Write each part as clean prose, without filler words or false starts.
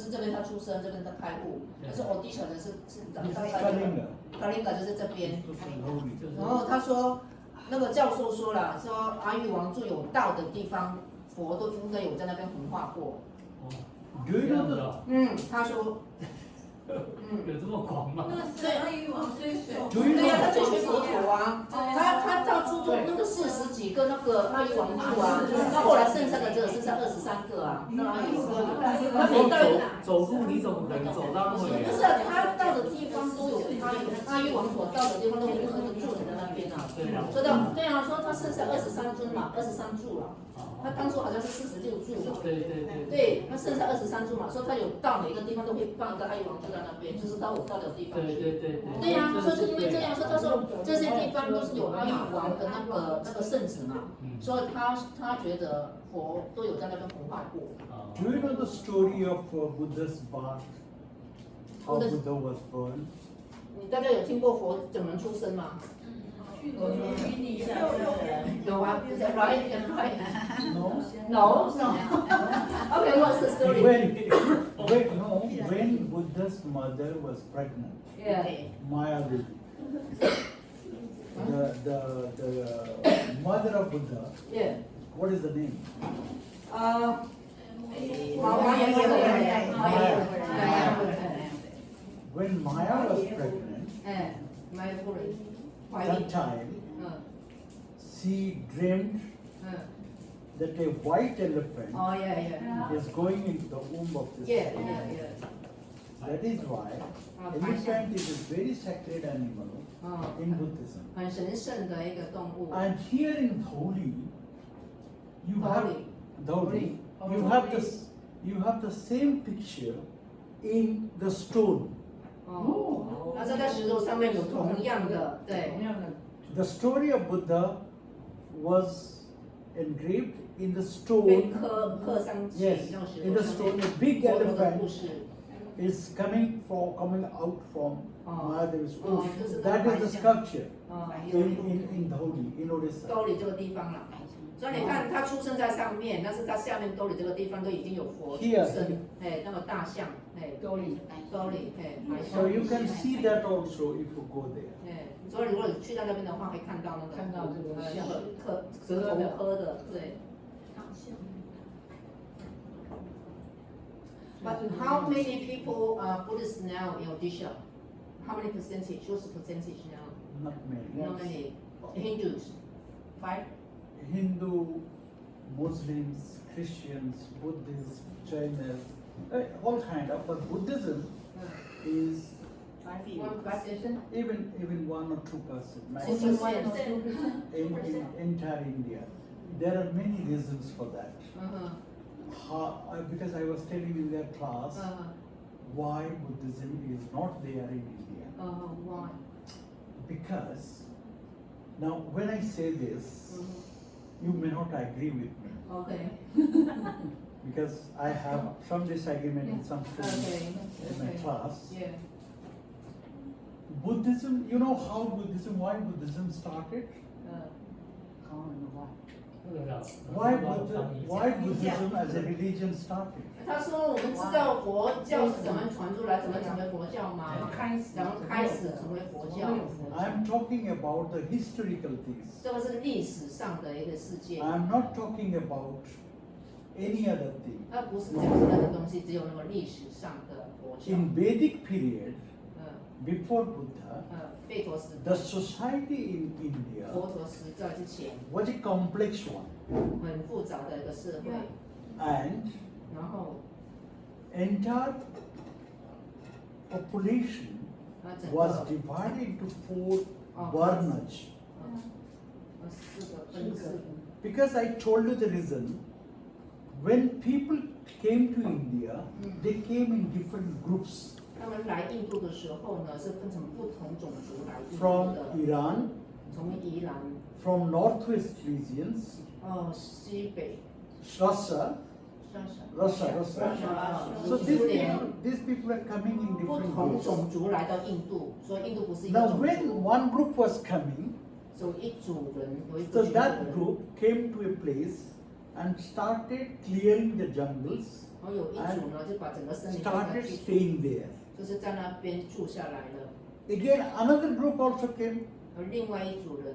就是这边他出生，这边他开户，但是 audition 的是大概Kalinga 就是这边。然后他说，那个教授说了，说阿育王住有道的地方，佛都应该有在那边弘化过。他说。有这么广吗？对，阿育王追随。对呀，他追随佛祖啊，他到初中那个40几个那个阿育王柱啊，那后来剩下的只有剩下23个啊，那阿育王。他每到走路你怎么能走到那么远？不是他到的地方都有阿育王所到的地方都有一个柱子在那边啊。说到对啊，说他剩下23尊嘛，23柱了。他当初好像是46柱嘛。对，他剩下23柱嘛，说他有到每个地方都会放一个阿育王柱在那边，就是到我到的地方去。对呀，说是因为这样，说他说这些地方都是有阿育王的那个圣旨嘛，所以他觉得佛都有在那边弘化过。Do you know the story of Buddha's birth? How Buddha was born? 你大家有听过佛怎么出生吗？有啊 ，right? No. Okay, what's the story? When Buddha's mother was pregnant, Maya Devi, the mother of Buddha, what is the name? When Maya was pregnant, that time she dreamed that a white elephant is going into the womb of this baby. That is why elephant is a very sacred animal in Buddhism. 很神圣的一个动物。 And here in Dholi, you have the same picture in the stone. 那这在石头上面有同样的，对。The story of Buddha was engraved in the 被 stone. 刻上去， Yes, 用石 in 头 the 上 stone, 面。 a big 佛陀的 elephant 故事。 is coming out from Mahadeva's womb. 就是 That is the sculpture 有 in Dholi, in Odisha. 兜里这个地方啦。所以你看，他出生在上面，但是他下面兜里这个地方都已经有佛出生，那个大象，兜里，So you can see that also if you go there. 所以如果你去到那边的话，会看到那个蛇头科的，对。But how many people are Buddhists now in Odisha? How many percentage? What's the percentage now? Not many. Not many. Hindus, 5. Hindu, Muslims, Christians, Buddhists, Chinese, all kind of. But Buddhism is 1%. even 1 or 2%. 6%. In entire India, there are many reasons for that. Because I was telling in their class why Buddhism is not there in India. Why? Because now when I say this, you may not agree with me. Okay. Because I have some disagreement with some students in my class. Yeah. Buddhism, you know why Buddhism started? Why Buddhism as a religion started? 他说：“我们知道佛教是怎么传出来，怎么成为佛教吗？怎么开始成为佛教？ I'm talking about the historical things. 这个是历史上的一个事件。 I'm not talking about any other thing. 它不是讲其他的东西，只有那个历史上的佛教。 In Vedic period, before Buddha, 吠陀时 the society in India 佛陀时代之前， was a complex one, 很复杂的一个社会， and 然后 entire population 它整 was 个 divided into 4 varnas. 4个分支。 Because I told you the reason. When people came to India, they came in different groups. 他们来印度的时候呢，是分成不同种族来印度 From 的， Iran, 从伊朗、from northwest regions, 西北、 Russia. Russia. So these people are coming in 不 different 同 groups. 种族来到印度，所以印度不是一个 Now 种 when 族， one group was coming, 所以一组人有一 so 个群组 that 人， group came to a place and started clearing the jungles 有一组呢就把整个森林 started staying there. 就是在那边住下来了。 Again, another group also came. 而另外一组人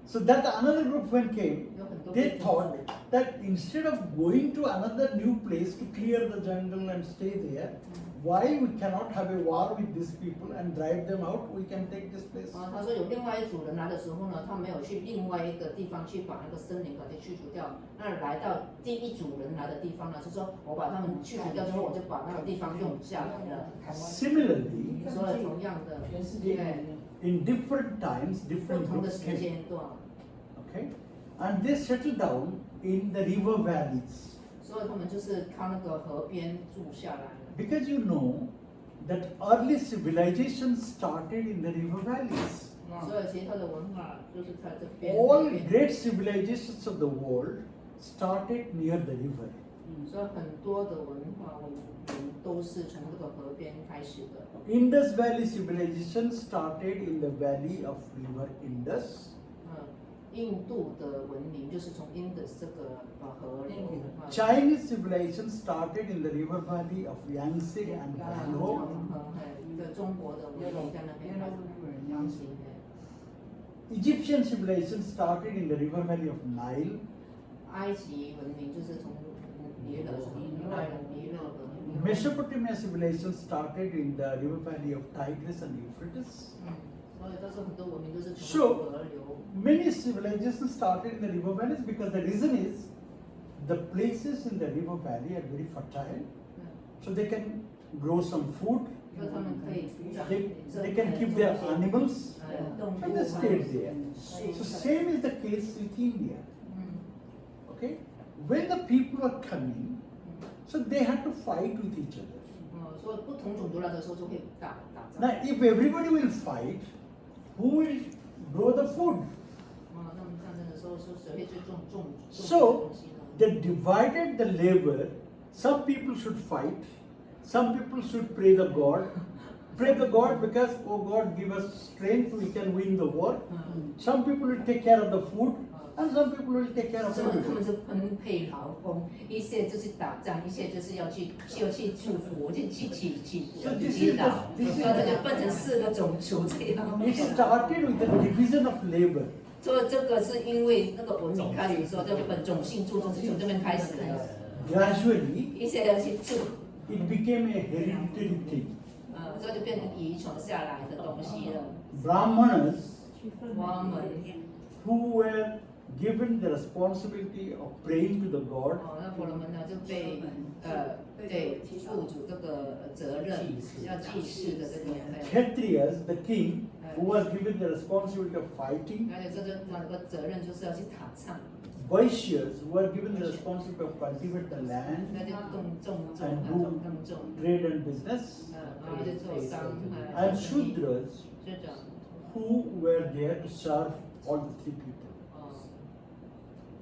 So that another group when came, 有很多 they thought that instead of going to another new place to clear the jungle and stay there, why we cannot have a war with these people and drive them out? We can take this place. 他说有另外一组人来的时候呢，他没有去另外一个地方去把那个森林把它去除掉。那来到第一组人来的地方呢，是说我把他们去除掉之后，我就把那个地方用下来了。Similarly, 所以同样的，对， in different times, 不 different 同的 groups 时 came. 间段， Okay, and they settled down in the river valleys. 所以他们就是靠那个河边住下来了。 Because you know that early civilization started in the river valleys. 所以其实它的文化就是在这边。 All great civilizations of the world started near the river. 所以很多的文化文明都是从这个河边开始的。 Indus Valley civilization started in the valley of river Indus. 印度的文明就是从 Indus 这个河流。Chinese civilization started in the river valley of Yangtze and Ganges. 对中国的文明在那边开始扬起。 Egyptian civilization started in the river valley of Nile. 埃及文明就是从尼勒河。 Mesopotamia civilization started in the river valley of Tigris and Euphrates. 所以都是很多文明都是从 So 河流。 many civilizations started in the river valleys because the reason is the places in the river valley are very fertile, so they can grow some food. 所以他们可以 They can keep their animals, and they stayed there. So same is the case with India. Okay, when the people are coming, so they had to fight with each other. 所以不同种族来的时候就会打仗。 Now, if everybody will fight, who will grow the food? 那么战争的时候是谁会去种 So 东西呢？ they divided the labor. Some people should fight. Some people should pray the God. Pray the God because, oh God, give us strength, we can win the war. Some people will take care of the food, and some people will take care of 所 the 以他们 food. 是分配劳工，一些就是打仗，一些就是要去祝福，去祈祷。所以这就分成4个种族这样。 It started with the division of labor. 所以这个是因为那个文明开始说，这本种姓制度是从这边开始的， Gradually, 一些要去祝， it became a hereditary thing. 所以就变成遗传下来的东西了。 Brahmanas 我们 who were given the responsibility of praying to the God, 那婆罗门呢就被付主这个责任，要祭祀的这个。 Kshatriyas, the king, who was given the responsibility of fighting, 而且这个责任就是要去打仗， Vaishyas, who were given the responsibility of cultivate the land, 那就耕种， trade and business, 然后就做商， and Shudras, 是的， who were there to serve all the 3 people.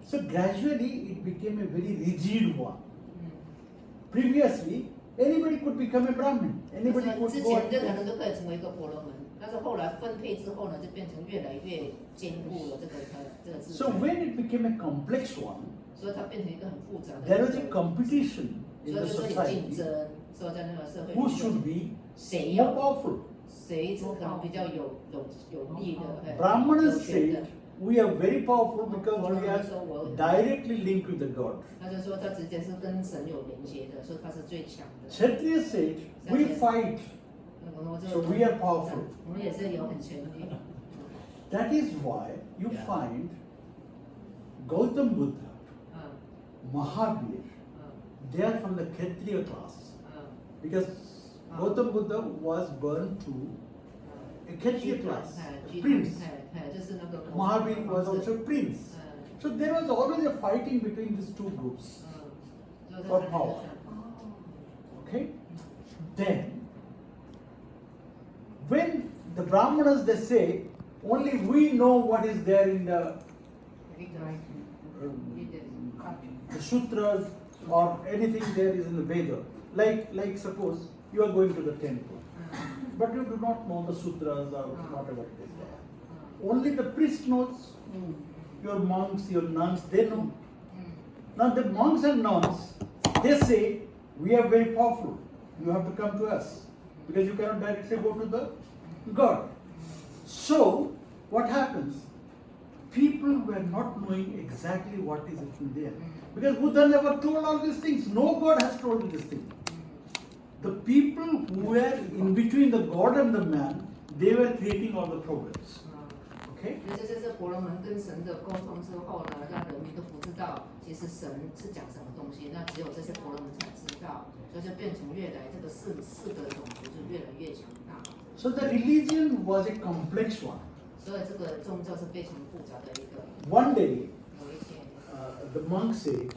So gradually it became a very rigid one. Previously, anybody could become a Brahmin. Anybody 之 could go 前任何 and 人都可以成为一个婆罗门，但是后来分配之后呢，就变成越来越坚固了这个制 So 度， when it became a complex one, 所以它变成一个很复杂的。 there was a competition 所 in 以 the 就是有竞 society 争，所以在那个社会 who 里 should 面， be 谁 more 要 powerful. 谁可能比较有利的，有 Brahmanas 权的 said, we are very powerful because we are directly linked with the God. 他就说他直接是跟神有连接的，所以他是最强的。 Kshatriyas said, we fight, 所 so we are powerful. 我们也是有很权力。 That is why you find Gautam Buddha, Mahavir, they are from the Kshatriya class. Because Gautam Buddha was born to a Kshatriya class, a prince. 就是那个 Mahavir was also a prince. So there was always a fighting between these 2 groups for power. Okay? Then, when the Brahmanas, they say, only we know what is there in the sutras or anything there is in the Veda. Like suppose you are going to the temple, but you do not know the sutras or whatever it is there. Only the priest knows. Your monks, your nuns, they know. Now the monks and nuns, they say, we are very powerful. You have to come to us because you cannot directly go to the God. So what happens? People were not knowing exactly what is written there because Buddha never told all these things. No God has told these things. The people who were in between the God and the man, they were creating all the problems. Okay? 就是这婆罗门跟神的沟通之后呢，让人民都不知道其实神是讲什么东西，那只有这些婆罗门才知道，所以就变成越来这个四个种族就越来越强大。So the religion was a complex one. 所以这个宗教是非常复杂的一个。One day, 有一天， the monk said,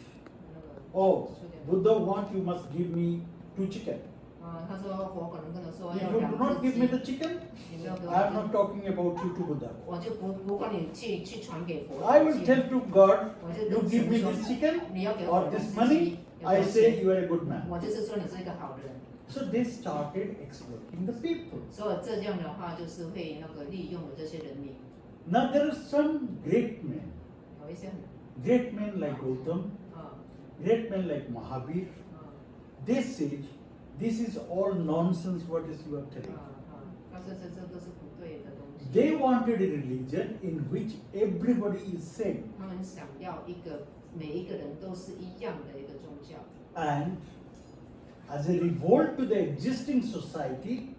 "Oh, Buddha wants you must give me 2 chicken. 他说佛可能跟他说 If 要 you 2 do not 只 give me 鸡 the，chicken, 你没有给我 I am not talking about you to Buddha. 我就不管你去传给佛。 I will tell to God, 我就 you 跟 give 神 me 说 this chicken 你要给 or 我 this 2 只 money, 鸡， I say you are a good man." 我就是说你是一个好人。 So they started exploiting the people. 所以这样的话就是会那个利用了这些人民。 Now there are some great men, 有一些很 great men like Gautam, 啊 great men like Mahavir. They said, this is all nonsense what is you are telling. 他说这都是不对的东西。 They wanted a religion in which everybody is same. 他们想要一个每一个人都是一样的一个宗教。 And as a revolt to the existing society,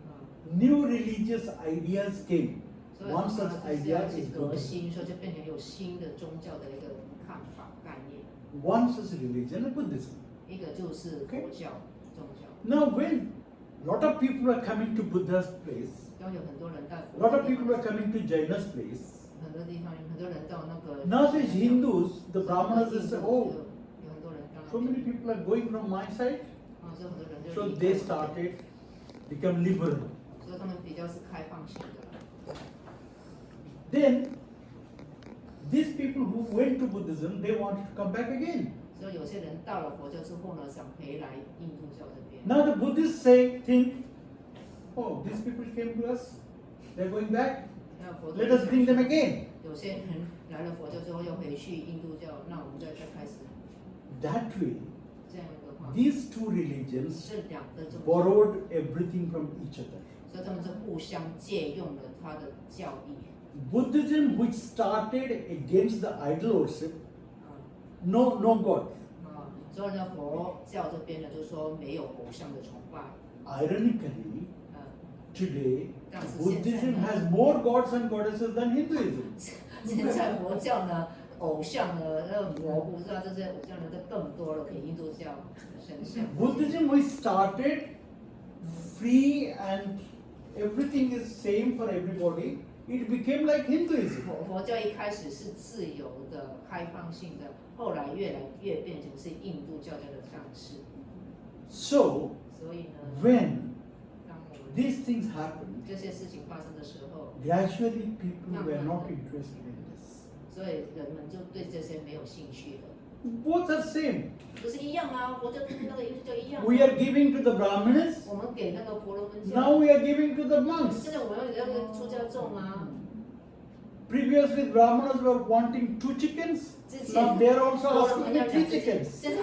new religious ideas came. 所以 One 他 such 们就是要 idea 去 is 革 Buddhism. 新，所以就变成有新的宗教的一个看法概念。 One such religion is Buddhism. 一个就是佛教宗教。 Now when lot of people are coming to Buddha's place, 要有很多人到 lot of people are coming to Jaina's place. 很多地方很多人到那个。 Now these Hindus, the Brahmanas, they say, oh, 有很多人到那 so 边 many people are going from my side. 所以很多人就 So 离开 they 了 started become liberal. 所以他们比较是开放性的。 Then these people who went to Buddhism, they wanted to come back again. 所以有些人到了佛教之后呢，想回来印度教这边。 Now the Buddhists think, oh, these people came to us, they're going back. 那佛 Let us bring them again. 有些人来了佛教之后要回去印度教，那我们再开始 That way, 这样的话， these two religions 这两个宗教， borrowed everything from each other. 所以他们是互相借用了他的教义。 Buddhism, which started against the idol worship, no God. 所以呢，佛教这边呢，就说没有偶像的崇拜。 Ironically, 嗯， today 但是 Buddhism has more gods and goddesses than Hinduism. 现在佛教呢，偶像呢，那个模糊，知道这些偶像呢，就更多了，比印度教神像。 Buddhism, which started free and everything is same for everybody, it became like Hinduism. 佛教一开始是自由的、开放性的，后来越来越变成是印度教教的样式。 So, 所以呢， when 当我们 these things happened, 这些事情发生的时候， gradually people were not interested in this. 所以人们就对这些没有兴趣了。 Both are same. 不是一样啊，佛教跟那个印度教一样啊。 We are giving to the Brahmanas, 我们给那个婆罗门教。 now we are giving to the monks. 现在我们要给那个出家众啊。 Previously, Brahmanas were wanting 2 chickens, 之前 now they are also 婆罗 asking 门要 me 3 2只鸡， chickens. 现在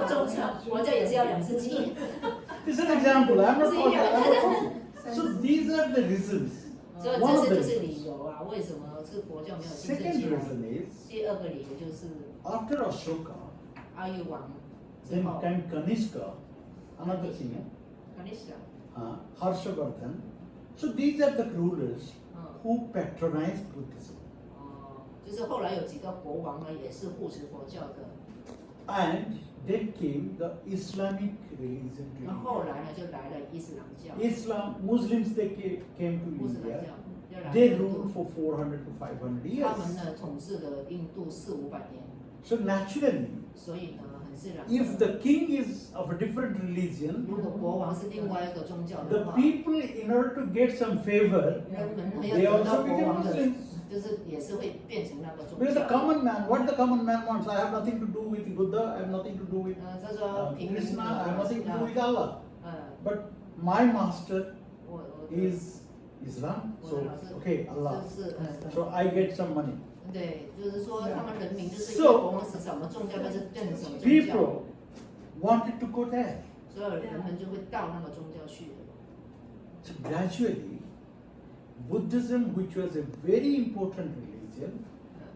宗教佛教也是要2只鸡。 This is an example, I'm not talking. 是一样的。 So these are the reasons. 所以 One 这 of 些 the 就是 reasons. 理由啊，为什么是佛教没有竞争 Second 起来？ reason is, 第二个理由就是 after Ashoka, 阿育王之 then 后， came Kanishka, another king, 卡尼斯， Harshavardhan. So these are the rulers 嗯， who patronized Buddhism. 就是后来有几个国王呢，也是护持佛教的。 And then came the Islamic religion 那 to 后来呢，就来了伊斯兰教， India. Islam, Muslims, they came to 穆斯兰 India. 教要来 They 印 ruled 度， for 400 to 500他 years. 们呢统治了印度400-500年， So naturally, 所以呢很自然。 if the king is of a different religion, 如果国王是另外一个宗教 the 的话， people, in order to get some favor, 人们 they 要得 also 到国 became 王的， Muslims. 就是也是会变成那个宗 Because the 教。 common man, what the common man wants, I have nothing to do with Buddha, I have nothing to do with 他说平民 Krishna, I have nothing to do with Allah. 嗯， But my master 我 is Islam, so okay, Allah. 就是So I get some money. 对，就是说他们人民就是一个国王是什么宗教，但是变成什么宗教。 People wanted to go there. 所有人们就会到那个宗教去了。So gradually, Buddhism, which was a very important religion,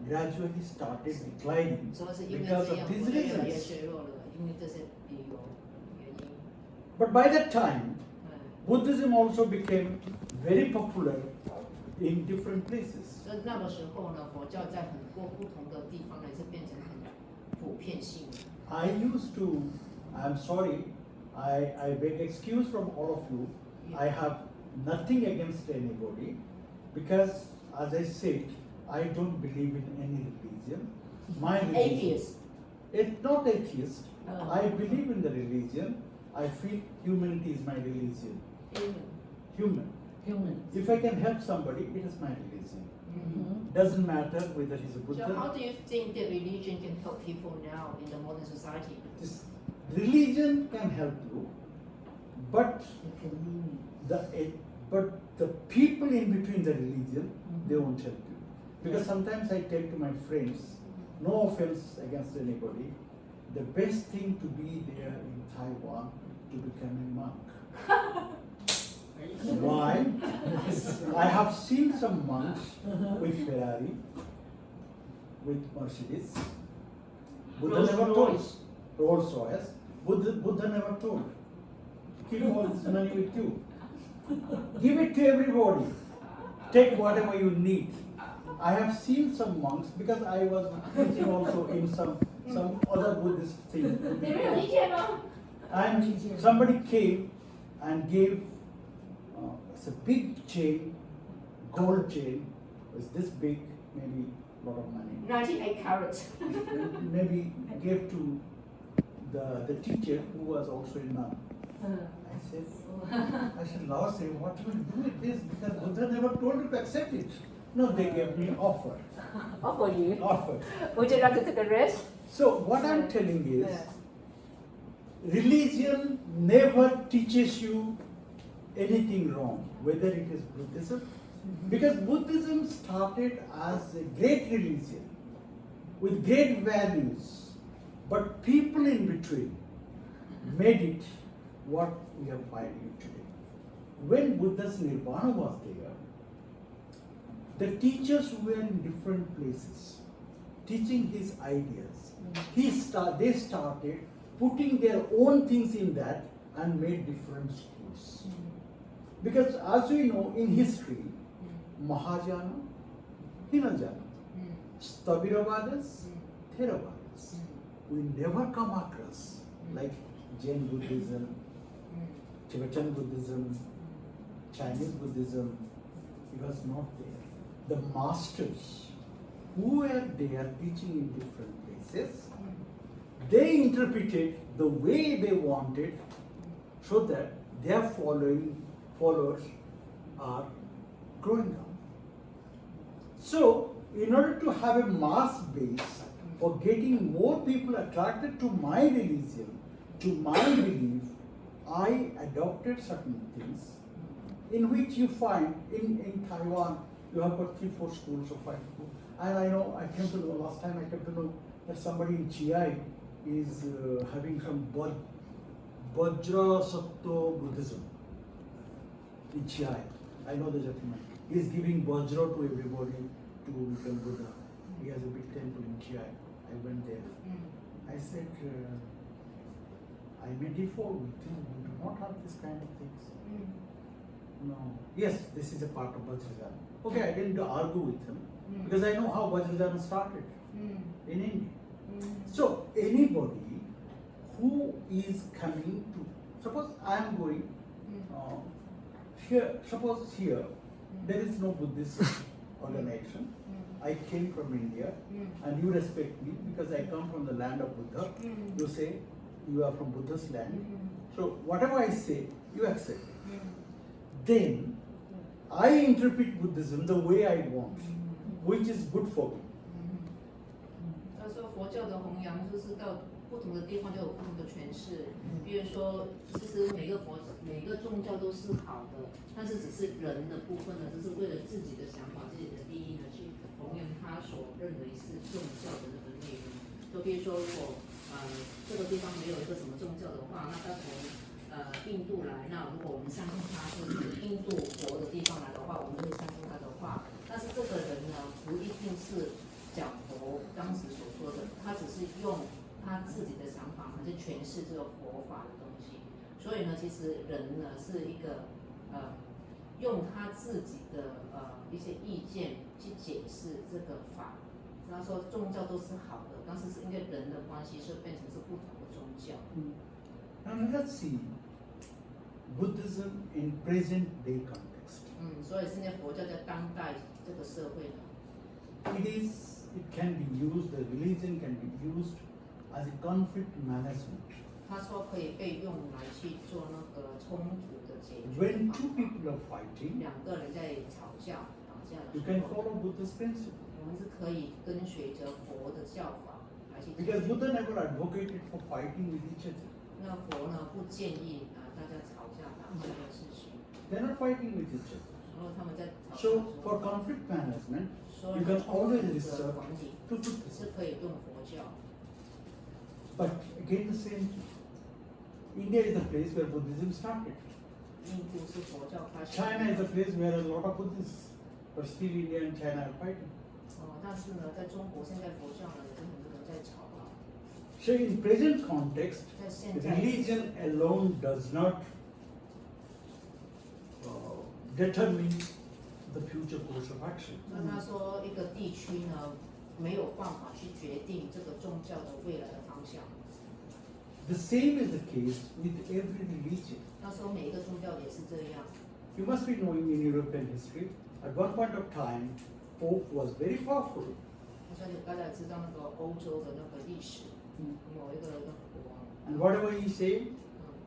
gradually started declining 所以是因为 because 这 of 样， these 佛教越来越 reasons. 削弱了，因为这些理由原因。But by that time, Buddhism also became very popular in different places. 所以那个时候呢，佛教在很多不同的地方呢，是变成很普遍性的。I used to, I'm sorry, I beg excuse from all of you. I have nothing against anybody because, as I said, I don't believe in any religion. My religion, Atheist. It's not atheist. I believe in the religion. I feel humanity is my religion. Human. If I can help somebody, it is my religion. Doesn't matter whether he's a Buddha. So how do you think that religion can help people now in the modern society? This religion can help you, but the people in between the religion, they won't help you. Because sometimes I tell to my friends, no offense against anybody, the best thing to be there in Taiwan to become a monk. Why? I have seen some monks with Ferrari, with Mercedes. Buddha never told. Rolls Royce. Buddha never told. Keep all this money with you. Give it to everybody. Take whatever you need. I have seen some monks because I was teaching also in some other Buddhist thing. And somebody came and gave it's a big chain, gold chain. It's this big, maybe a lot of money. 98 carats. Maybe gave to the teacher who was also a nun. I said, Lord, say, what will you do with this? Because Buddha never told you to accept it. No, they gave me offer. Offer you. Offer. Would you like to take a rest? So what I'm telling is, religion never teaches you anything wrong, whether it is Buddhism. Because Buddhism started as a great religion with great values, but people in between made it what we are finding today. When Buddha's Nirvana was there, the teachers were in different places, teaching his ideas. They started putting their own things in that and made different schools. Because as we know in history, Mahajana, Hinajana, Sthabiravadas, Theravadas, we never come across like Jain Buddhism, Tibetan Buddhism, Chinese Buddhism. It was not there. The masters who were there teaching in different places, they interpreted the way they wanted so that their followers are growing up. So, in order to have a mass base for getting more people attracted to my religion, to my belief, I adopted certain things in which you find in Taiwan, you have got 3-4 schools or 5 schools. And I know, I came to know, last time I came to know that somebody in Chiai is having some Vajra Sattva Buddhism in Chiai. I know the gentleman. He is giving Vajra to everybody to become Buddha. He has a big temple in Chiai. I went there. I said, I may differ with you. We do not have this kind of things. No. Yes, this is a part of Vajrayana. Okay, I didn't argue with him because I know how Vajrayana started in India. So anybody who is coming to, suppose I am going here, suppose here there is no Buddhist organization. I came from India and you respect me because I come from the land of Buddha. You say you are from Buddha's land. So whatever I say, you accept. Then I interpret Buddhism the way I want, which is good for me. 他说佛教的弘扬就是到不同的地方就有不同的诠释。比如说，其实每个宗教都是好的，但是只是人的部分呢，就是为了自己的想法、自己的利益呢，去弘扬他所认为是宗教的那个内容。就比如说，如果这个地方没有一个什么宗教的话，那到时候印度来，那如果我们相信他是印度佛的地方来的话，我们会相信他的话。但是这个人呢，不一定是讲佛当时所说的，他只是用他自己的想法去诠释这个佛法的东西。所以呢，其实人呢是一个用他自己的一些意见去解释这个法。他说宗教都是好的，但是是因为人的关系，所以变成是不同的宗教。Now let's see Buddhism in present day context. 所以现在佛教在当代这个社会呢 it can be used, the religion can be used as a conflict management. 他说可以被用来去做那个冲突的解决。When two people are fighting, 两个人在吵架、打架的 you 时 can 候， follow Buddha's principle. 我们是可以跟随着佛的教法来去解 Because 决。 Buddha never advocated for fighting with each other. 那佛呢不建议大家吵架、打架的事情， They're not fighting with each other. 然后他们在吵架的 So 时 for 候， conflict management, 所 you 以 can 冲 always 突的 resort 管理 to 是 Buddhism. 可以用佛教。 But again the same thing. India is the place where Buddhism started. 印度是佛教开始。 China is a place where a lot of Buddhists, but still India and China are fighting. 但是呢，在中国现在佛教呢也是很多人在吵啊。 So in present context, 在现在， religion alone does not determine the future course of action. 那他说一个地区呢没有办法去决定这个宗教的未来的方向。 The same is the case with every religion. 他说每一个宗教也是这样。 You must be knowing in European history, at one point of time, Pope was very powerful. 我相信大家也知道那个欧洲的那个历史，有一个国王， And whatever he said,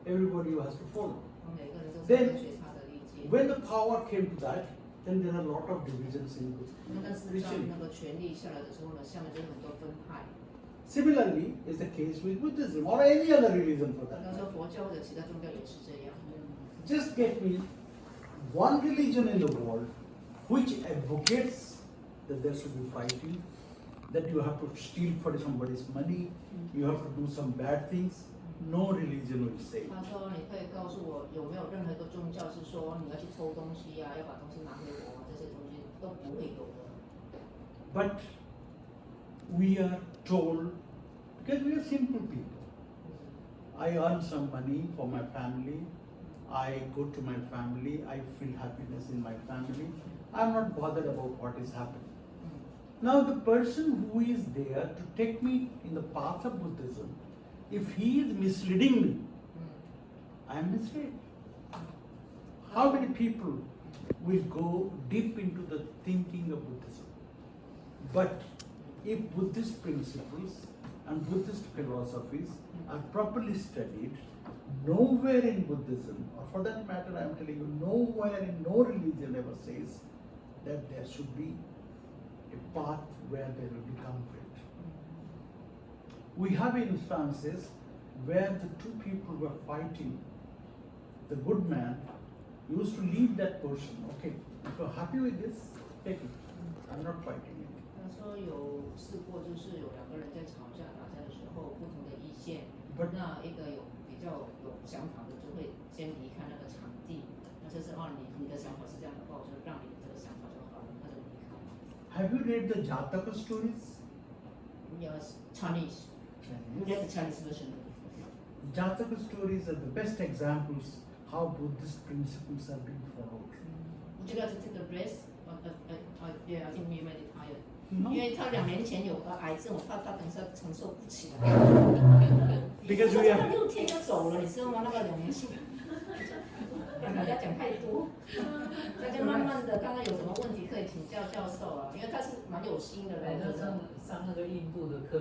everybody has to follow. 每个人都是跟随他的意见。 When the power came to that, then there are a lot of divisions in 但是当 Christianity. 那个权力下来的时候呢，下面就很多分派。 Similarly is the case with Buddhism or any other religion for that 他 matter. 说佛教或者其他宗教也是这样。 Just get me one religion in the world which advocates that there should be fighting, that you have to steal for somebody's money, you have to do some bad things. No religion will say. 他说你可以告诉我有没有任何一个宗教是说你要去偷东西呀、要把东西拿回国啊，这些东西都不会有的。 But we are told, because we are simple people, I earn some money for my family, I go to my family, I feel happiness in my family, I'm not bothered about what is happening. Now the person who is there to take me in the path of Buddhism, if he is misleading me, I am misled. How many people will go deep into the thinking of Buddhism? But if Buddhist principles and Buddhist philosophies are properly studied, nowhere in Buddhism, or for that matter I am telling you, nowhere in no religion ever says that there should be a path where there will be conflict. We have instances where the two people were fighting. The good man used to lead that person. Okay, if you're happy with this, take it. I'm not fighting it. 他说有试过，就是有两个人在吵架、打架的时候，不同的意见， But 那一个比较有想法的就会先离开那个场地，那就是你的想法是这样的话，我就让你的这个想法就好了，他就离开。 have you read the Jataka stories? Yes, Chinese. You read the Chinese version. Jataka stories are the best examples how Buddhist principles are being followed. Would you like to take a breath? Yeah, I think we made it higher. No. 因为他2年前有个癌症，我怕他等一下承受不起来。 Because we 他 have 6天就走了，你知道吗？那个2年前，跟大家讲太多，大家慢慢的，刚刚有什么问题可以请教教授啊，因为他是蛮有心的人。那上那个印度的课。